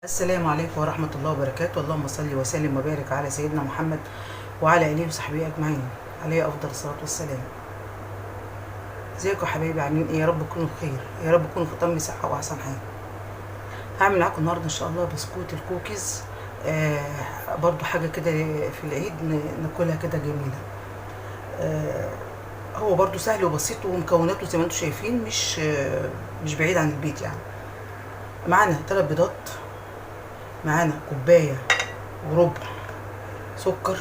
السلام عليكم ورحمة الله وبركاته. اللهم صل وسلم وبارك على سيدنا محمد وعلى آله وصحبه أجمعين، عليه أفضل الصلاة والسلام. ازيكم يا حبايبي، عاملين ايه؟ يا رب تكونوا بخير، يا رب تكونوا في تم صحة وأحسن حال. هعمل معاكم النهاردة إن شاء الله بسكوت الكوكيز، برضو حاجة كده في العيد ناكلها كده جميلة. هو برضو سهل وبسيط، ومكوناته زي ما انتم شايفين مش بعيد عن البيت يعني. معانا 3 بيضات، معانا كوباية وربع سكر،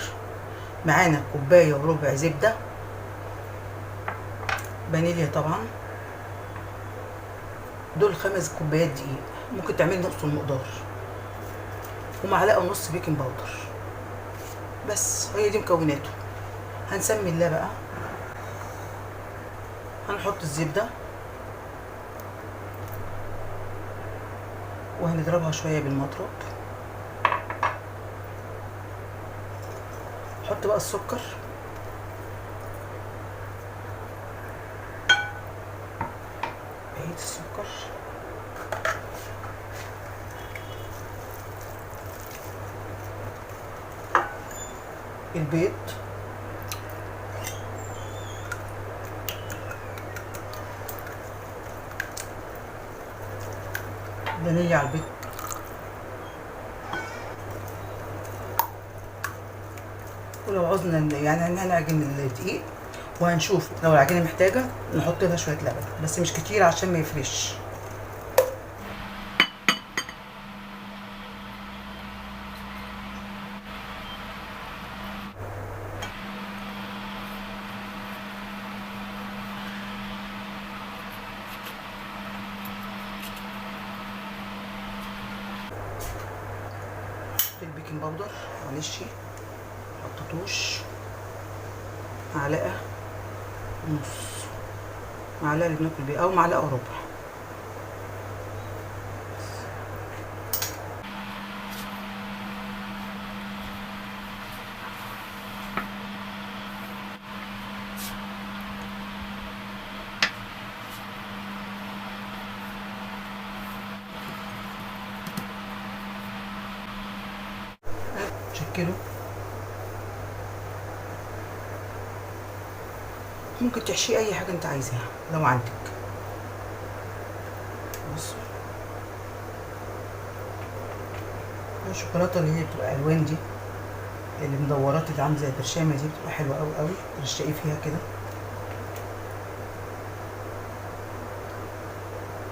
معانا كوباية وربع زبدة، فانيليا طبعا، دول 5 كوبايات دقيق، ممكن تعملي نص المقدار، ومعلقة ونص بيكنج باودر. بس هي دي مكوناته. هنسمي الله بقى. هنحط الزبدة وهنضربها شوية بالمضرب. نحط بقى السكر، بقية السكر، البيض، فانيليا على البيض، ولو عوزنا يعني هنعجن الدقيق وهنشوف لو العجينه محتاجه نحط لها شويه لبن، بس مش كتير عشان ما يفرش. البيكنج باودر معلش محطتوش، معلقه ونص، معلقه اللي بناكل بيها او معلقه وربع. شكله ممكن تحشيه اي حاجه انت عايزاها لو عندك. بصوا الشوكولاته اللي هي بتبقى الوان دي، اللي مدورات اللي عامله زي البرشامه دي، بتبقى حلوه قوي قوي، ترشقي فيها كده.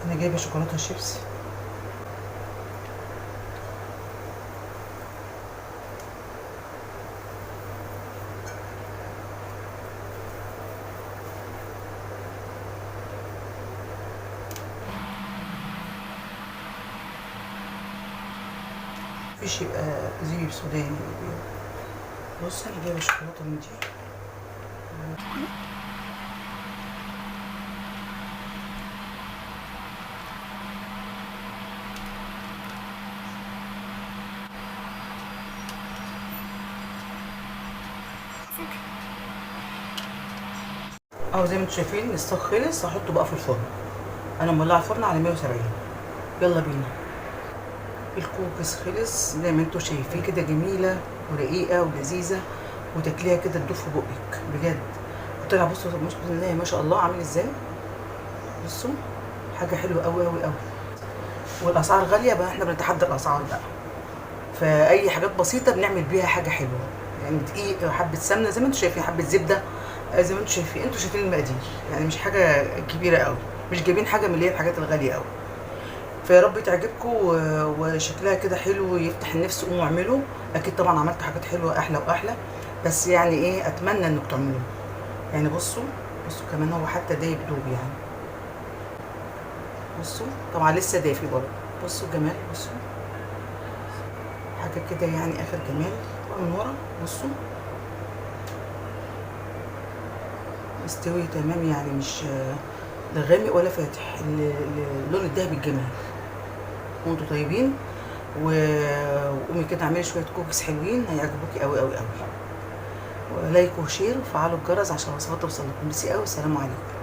انا جايبه شوكولاته شيبس، مفيش يبقى زبيب سوداني. بص انا جايبه شوكولاته من دي، اهو زي ما انتم شايفين الصاج خلص. هحطه بقى في الفرن، انا مولعه الفرن على 170. يلا بينا. الكوكيز خلص زي ما انتم شايفين كده، جميله ورقيقه ولذيذه، وتاكليها كده تدوب في بقك بجد. وطلع بصوا بسم الله ما شاء الله عامل ازاي. بصوا حاجه حلوه قوي قوي قوي، والاسعار غاليه بقى، احنا بنتحدى الاسعار بقى، فاي حاجات بسيطه بنعمل بيها حاجه حلوه. يعني دقيق، حبه سمنه زي ما انتم شايفين، حبه زبده زي ما انتم شايفين. انتوا شايفين المقادير، يعني مش حاجه كبيره قوي، مش جايبين حاجه من اللي هي الحاجات الغاليه قوي. فيا رب تعجبكم وشكلها كده حلو ويفتح النفس. قوموا اعملوا، اكيد طبعا عملت حاجات حلوه احلى واحلى، بس يعني ايه، اتمنى انكم تعملوه. يعني بصوا كمان هو حتى دايب دوب يعني. بصوا طبعا لسه دافي برضه. بصوا جمال، بصوا حاجه كده يعني اخر جمال. من ورا بصوا مستوي تمام، يعني مش لا غامق ولا فاتح، اللون الذهبي الجميل. وانتوا طيبين، وقومي كده اعملي شويه كوكيز حلوين هيعجبوكي قوي قوي قوي. ولايك وشير وفعلوا الجرس عشان الوصفات توصلكم. ميرسي قوي، السلام عليكم.